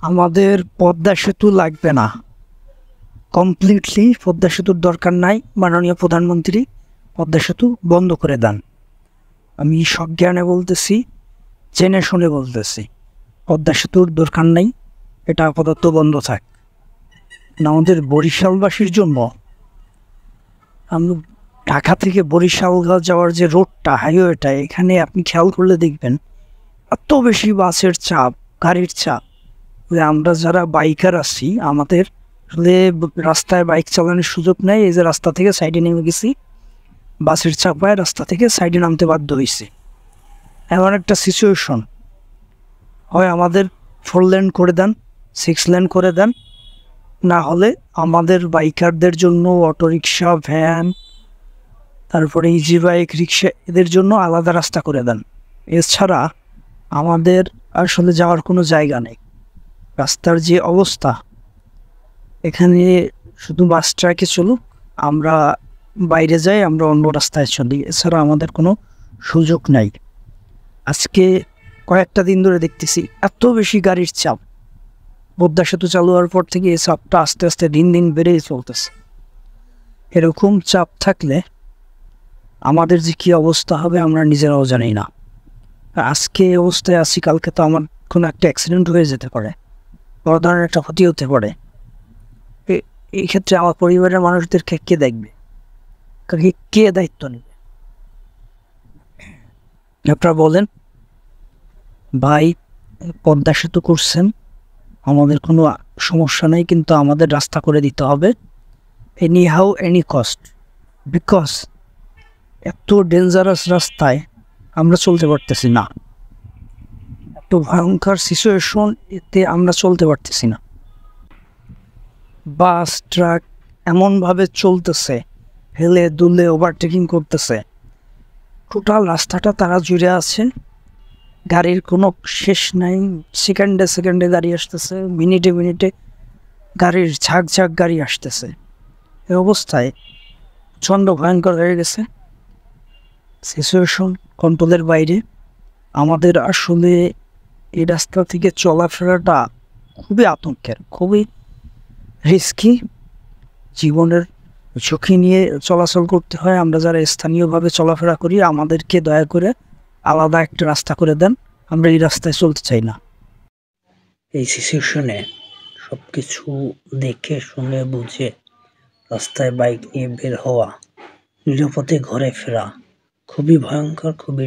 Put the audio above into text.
আমাদের পদ্মা সেতু লাগবে না, কমপ্লিটলি পদ্মা সেতুর দরকার নাই। মাননীয় প্রধানমন্ত্রী পদ্মা সেতু বন্ধ করে দেন। আমি সজ্ঞানে বলতেছি, জেনে শুনে বলতেছি, পদ্মা সেতুর দরকার নাই, এটা আপাতত বন্ধ থাক। আমাদের বরিশালবাসীর জন্য, আমি ঢাকা থেকে বরিশাল যাওয়ার যে রোডটা, হাইওয়েটা, এখানে আপনি খেয়াল করলে দেখবেন এত বেশি বাসের চাপ, গাড়ির চাপ। আমরা যারা বাইকার আছি, আমাদের আসলে রাস্তায় বাইক চালানোর সুযোগ নেই। এই যে রাস্তা থেকে সাইডে নেমে গেছি, বাসের চাপায় রাস্তা থেকে সাইডে নামতে বাধ্য হয়েছি। এমন একটা সিচুয়েশন, হয় আমাদের 4 লেন করে দেন, 6 লেন করে দেন, না হলে আমাদের বাইকারদের জন্য অটোরিকশা, ভ্যান, তারপরে ইজি বাইক, রিক্সা, এদের জন্য আলাদা রাস্তা করে দেন। এছাড়া আমাদের আসলে যাওয়ার কোনো জায়গা নেই। রাস্তার যে অবস্থা, এখানে শুধু বাস ট্রাকে চলুক, আমরা বাইরে যাই, আমরা অন্য রাস্তায় চলি, এছাড়া আমাদের কোনো সুযোগ নাই। আজকে কয়েকটা দিন ধরে দেখতেছি এত বেশি গাড়ির চাপ। পদ্মা সেতু চালু হওয়ার পর থেকে এই চাপটা আস্তে আস্তে দিন দিন বেড়েই চলতেছে। এরকম চাপ থাকলে আমাদের যে কী অবস্থা হবে আমরা নিজেরাও জানি না। আজকে এই অবস্থায় আছি, কালকে তো আমার কোনো একটা অ্যাক্সিডেন্ট হয়ে যেতে পারে, বড় ধরনের একটা ক্ষতি হতে পারে। এই ক্ষেত্রে আমার পরিবারের মানুষদেরকে কে দেখবে, কে দায়িত্ব নেবে? আপনারা বলেন ভাই, পদ্মা সেতু করছেন, আমাদের কোনো সমস্যা নেই, কিন্তু আমাদের রাস্তা করে দিতে হবে any how any cost. Because এত ডেঞ্জারাস রাস্তায় আমরা চলতে পারতেছি না, এত ভয়ঙ্কর সিচুয়েশন, এতে আমরা চলতে পারতেছি না। বাস ট্রাক এমনভাবে চলতেছে, হেলে দুলে ওভারটেকিং করতেছে, টোটাল রাস্তাটা তারা জুড়ে আছে, গাড়ির কোনো শেষ নাই। সেকেন্ডে সেকেন্ডে গাড়ি আসতেছে, মিনিটে মিনিটে গাড়ির ঝাঁক ঝাঁক গাড়ি আসতেছে। এই অবস্থায় প্রচণ্ড ভয়ঙ্কর হয়ে গেছে, সিচুয়েশন কন্ট্রোলের বাইরে। আমাদের আসলে এই রাস্তা থেকে চলাফেরাটা খুবই আতঙ্কের, খুবই রিস্কি, জীবনের ঝুঁকি নিয়ে চলাচল করতে হয়। আমরা যারা স্থানীয়ভাবে চলাফেরা করি, আমাদেরকে দয়া করে আলাদা একটা রাস্তা করে দেন, আমরা এই রাস্তায় চলতে চাই না। এই সিচুয়েশনে সব কিছু দেখে শুনে বুঝে রাস্তায় বাইক নিয়ে বের হওয়া, নিরাপদে ঘরে ফেরা খুবই ভয়ঙ্কর, খুবই